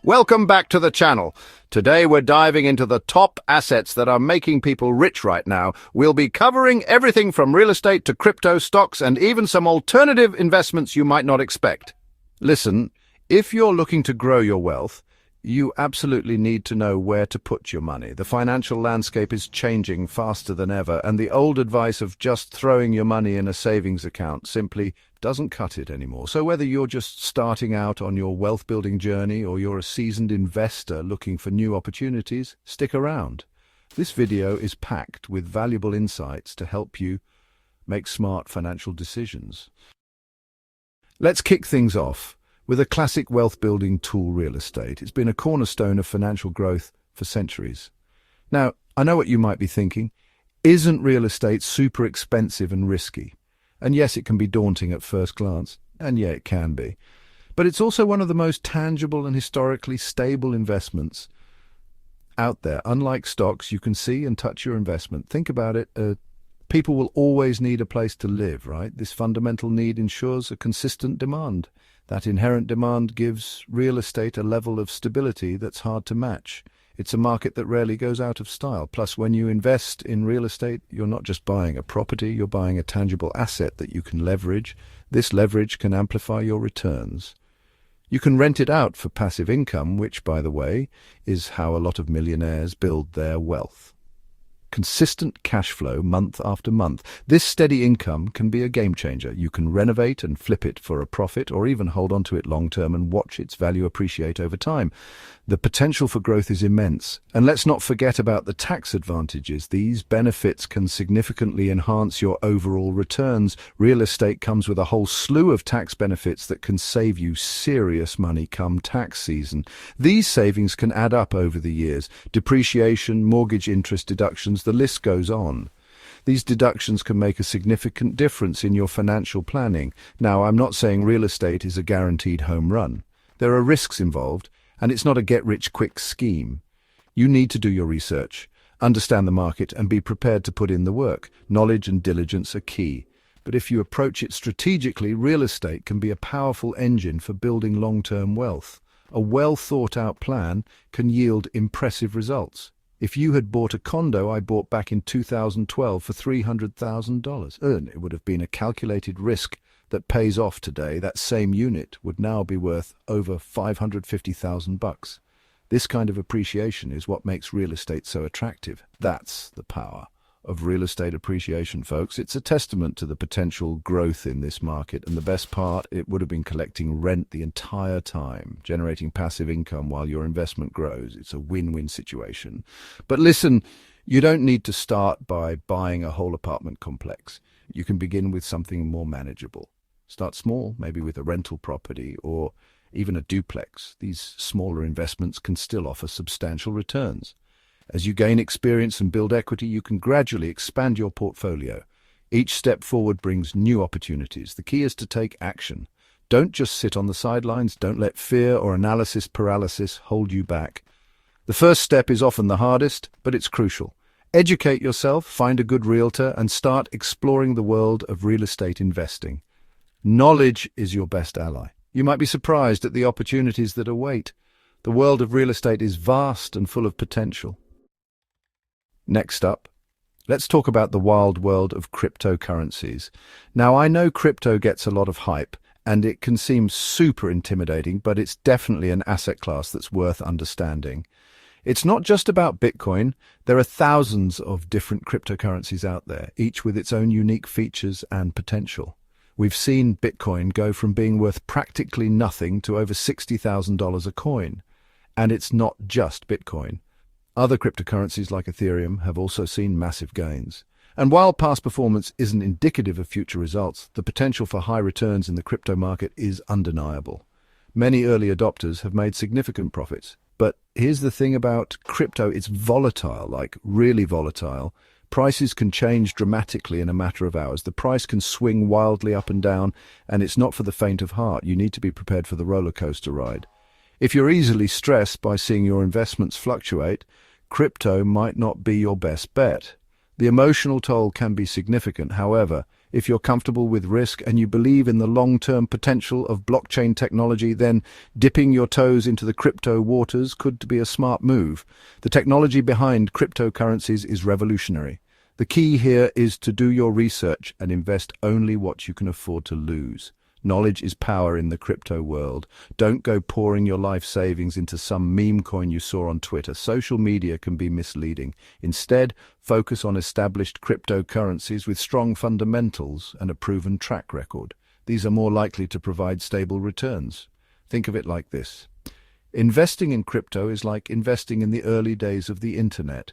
Welcome back to the channel. Today we're diving into the top assets that are making people rich right now. We'll be covering everything from real estate to crypto, stocks, and even some alternative investments you might not expect. Listen, if you're looking to grow your wealth, you absolutely need to know where to put your money. The financial landscape is changing faster than ever, and the old advice of just throwing your money in a savings account simply doesn't cut it anymore. So whether you're just starting out on your wealth-building journey or you're a seasoned investor looking for new opportunities, stick around. This video is packed with valuable insights to help you make smart financial decisions. Let's kick things off with a classic wealth-building tool, real estate. It's been a cornerstone of financial growth for centuries. Now, I know what you might be thinking. Isn't real estate super expensive and risky? And yes, it can be daunting at first glance, and yeah, it can be. But it's also one of the most tangible and historically stable investments out there. Unlike stocks, you can see and touch your investment. Think about it. People will always need a place to live, right? This fundamental need ensures a consistent demand. That inherent demand gives real estate a level of stability that's hard to match. It's a market that rarely goes out of style. Plus, when you invest in real estate, you're not just buying a property, you're buying a tangible asset that you can leverage. This leverage can amplify your returns. You can rent it out for passive income, which, by the way, is how a lot of millionaires build their wealth. Consistent cash flow month after month. This steady income can be a game changer. You can renovate and flip it for a profit, or even hold on to it long term and watch its value appreciate over time. The potential for growth is immense. And let's not forget about the tax advantages. These benefits can significantly enhance your overall returns. Real estate comes with a whole slew of tax benefits that can save you serious money come tax season. These savings can add up over the years. Depreciation, mortgage interest deductions, the list goes on. These deductions can make a significant difference in your financial planning. Now, I'm not saying real estate is a guaranteed home run. There are risks involved, and it's not a get-rich-quick scheme. You need to do your research, understand the market, and be prepared to put in the work. Knowledge and diligence are key. But if you approach it strategically, real estate can be a powerful engine for building long-term wealth. A well-thought-out plan can yield impressive results. If you had bought a condo I bought back in 2012 for $300,000, it would have been a calculated risk that pays off today. That same unit would now be worth over $550,000. This kind of appreciation is what makes real estate so attractive. That's the power of real estate appreciation, folks. It's a testament to the potential growth in this market, and the best part, it would have been collecting rent the entire time, generating passive income while your investment grows. It's a win-win situation. But listen, you don't need to start by buying a whole apartment complex. You can begin with something more manageable. Start small, maybe with a rental property or even a duplex. These smaller investments can still offer substantial returns. As you gain experience and build equity, you can gradually expand your portfolio. Each step forward brings new opportunities. The key is to take action. Don't just sit on the sidelines. Don't let fear or analysis paralysis hold you back. The first step is often the hardest, but it's crucial. Educate yourself, find a good realtor, and start exploring the world of real estate investing. Knowledge is your best ally. You might be surprised at the opportunities that await. The world of real estate is vast and full of potential. Next up, let's talk about the wild world of cryptocurrencies. Now, I know crypto gets a lot of hype, and it can seem super intimidating, but it's definitely an asset class that's worth understanding. It's not just about Bitcoin. There are thousands of different cryptocurrencies out there, each with its own unique features and potential. We've seen Bitcoin go from being worth practically nothing to over $60,000 a coin. And it's not just Bitcoin. Other cryptocurrencies like Ethereum have also seen massive gains. And while past performance isn't indicative of future results, the potential for high returns in the crypto market is undeniable. Many early adopters have made significant profits. But here's the thing about crypto, it's volatile, like really volatile. Prices can change dramatically in a matter of hours. The price can swing wildly up and down, and it's not for the faint of heart. You need to be prepared for the roller coaster ride. If you're easily stressed by seeing your investments fluctuate, crypto might not be your best bet. The emotional toll can be significant. However, If you're comfortable with risk and you believe in the long-term potential of blockchain technology, then dipping your toes into the crypto waters could be a smart move. The technology behind cryptocurrencies is revolutionary. The key here is to do your research and invest only what you can afford to lose. Knowledge is power in the crypto world. Don't go pouring your life savings into some meme coin you saw on Twitter. Social media can be misleading. Instead, focus on established cryptocurrencies with strong fundamentals and a proven track record. These are more likely to provide stable returns. Think of it like this. Investing in crypto is like investing in the early days of the internet.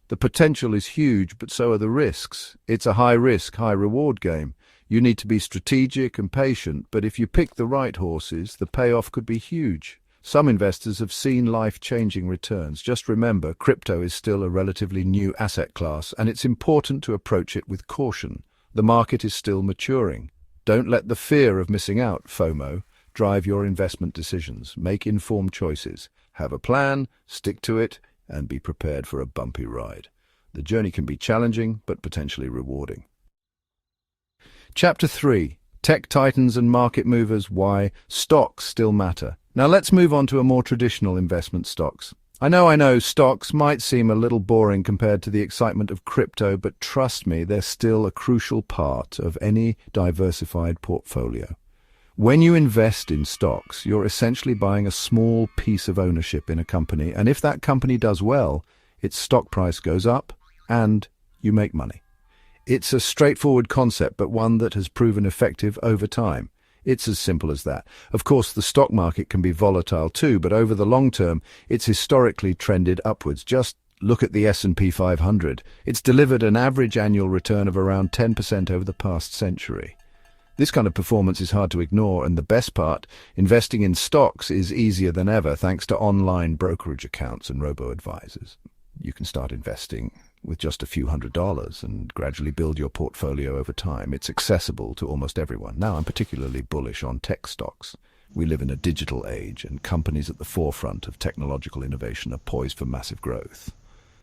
The potential is huge, but so are the risks. It's a high-risk, high-reward game. You need to be strategic and patient, but if you pick the right horses, the payoff could be huge. Some investors have seen life-changing returns. Just remember, crypto is still a relatively new asset class, and it's important to approach it with caution. The market is still maturing. Don't let the fear of missing out, FOMO, drive your investment decisions. Make informed choices. Have a plan, stick to it, and be prepared for a bumpy ride. The journey can be challenging, but potentially rewarding. Chapter 3. Tech Titans and Market Movers, Why Stocks Still Matter. Now let's move on to a more traditional investment stocks. I know, stocks might seem a little boring compared to the excitement of crypto, but trust me, they're still a crucial part of any diversified portfolio. When you invest in stocks, you're essentially buying a small piece of ownership in a company, and if that company does well, its stock price goes up and you make money. It's a straightforward concept, but one that has proven effective over time. It's as simple as that. Of course, the stock market can be volatile too, but over the long term, it's historically trended upwards. Just look at the S&P 500. It's delivered an average annual return of around 10% over the past century. This kind of performance is hard to ignore, and the best part, investing in stocks is easier than ever thanks to online brokerage accounts and robo-advisors. You can start investing with just a few $100s and gradually build your portfolio over time. It's accessible to almost everyone. Now, I'm particularly bullish on tech stocks. We live in a digital age, and companies at the forefront of technological innovation are poised for massive growth.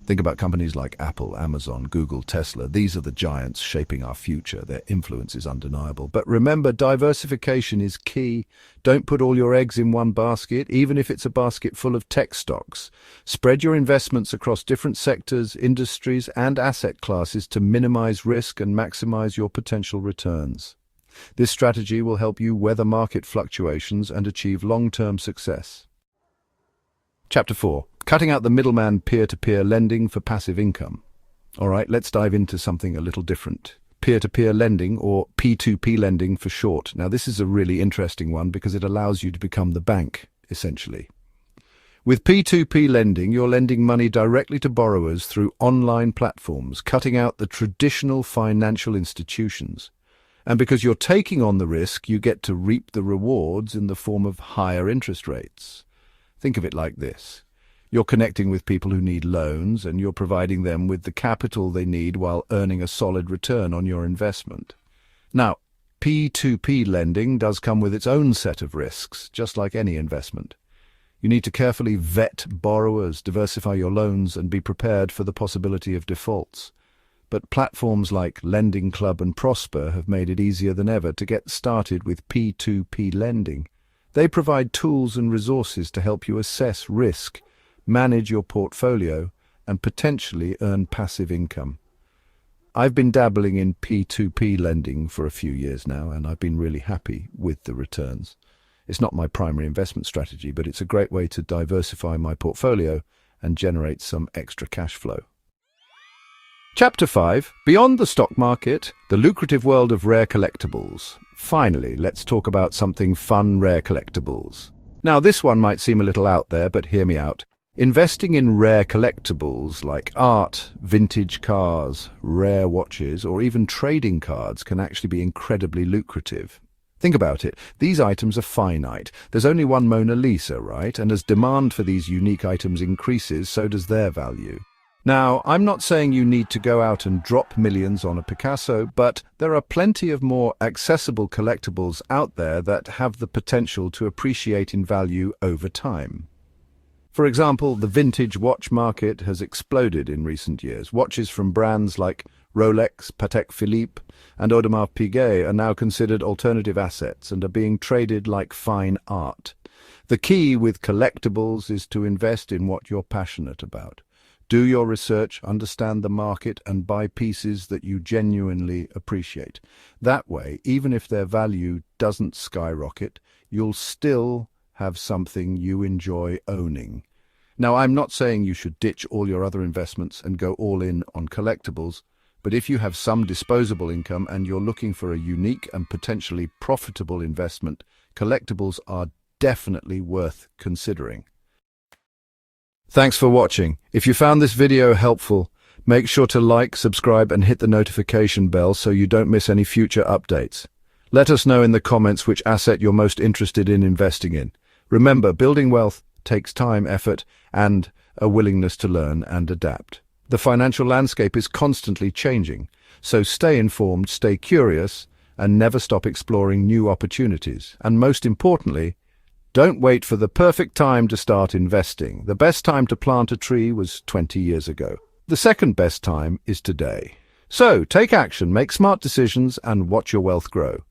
Think about companies like Apple, Amazon, Google, Tesla. These are the giants shaping our future. Their influence is undeniable. But remember, diversification is key. Don't put all your eggs in one basket, even if it's a basket full of tech stocks. Spread your investments across different sectors, industries, and asset classes to minimize risk and maximize your potential returns. This strategy will help you weather market fluctuations and achieve long-term success. Chapter 4. Cutting out the middleman peer-to-peer lending for passive income. All right, let's dive into something a little different. Peer-to-peer lending, or P2P lending for short. Now, this is a really interesting one because it allows you to become the bank, essentially. With P2P lending, you're lending money directly to borrowers through online platforms, cutting out the traditional financial institutions. And because you're taking on the risk, you get to reap the rewards in the form of higher interest rates. Think of it like this. You're connecting with people who need loans, and you're providing them with the capital they need while earning a solid return on your investment. Now, P2P lending does come with its own set of risks, just like any investment. You need to carefully vet borrowers, diversify your loans, and be prepared for the possibility of defaults. But platforms like Lending Club and Prosper have made it easier than ever to get started with P2P lending. They provide tools and resources to help you assess risk, manage your portfolio, and potentially earn passive income. I've been dabbling in P2P lending for a few years now, and I've been really happy with the returns. It's not my primary investment strategy, but it's a great way to diversify my portfolio and generate some extra cash flow. Chapter 5. Beyond the stock market, the lucrative world of rare collectibles. Finally, let's talk about something fun: rare collectibles. Now, this one might seem a little out there, but hear me out. Investing in rare collectibles like art, vintage cars, rare watches, or even trading cards can actually be incredibly lucrative. Think about it. These items are finite. There's only one Mona Lisa, right? And as demand for these unique items increases, so does their value. Now, I'm not saying you need to go out and drop millions on a Picasso, but there are plenty of more accessible collectibles out there that have the potential to appreciate in value over time. For example, the vintage watch market has exploded in recent years. Watches from brands like Rolex, Patek Philippe, and Audemars Piguet are now considered alternative assets and are being traded like fine art. The key with collectibles is to invest in what you're passionate about. Do your research, understand the market, and buy pieces that you genuinely appreciate. That way, even if their value doesn't skyrocket, you'll still have something you enjoy owning. Now, I'm not saying you should ditch all your other investments and go all in on collectibles, but if you have some disposable income and you're looking for a unique and potentially profitable investment, collectibles are definitely worth considering. Thanks for watching. If you found this video helpful, make sure to like, subscribe, and hit the notification bell so you don't miss any future updates. Let us know in the comments which asset you're most interested in investing in. Remember, building wealth takes time, effort, and a willingness to learn and adapt. The financial landscape is constantly changing, so stay informed, stay curious, and never stop exploring new opportunities. And most importantly, don't wait for the perfect time to start investing. The best time to plant a tree was 20 years ago. The second best time is today. So take action, make smart decisions, and watch your wealth grow.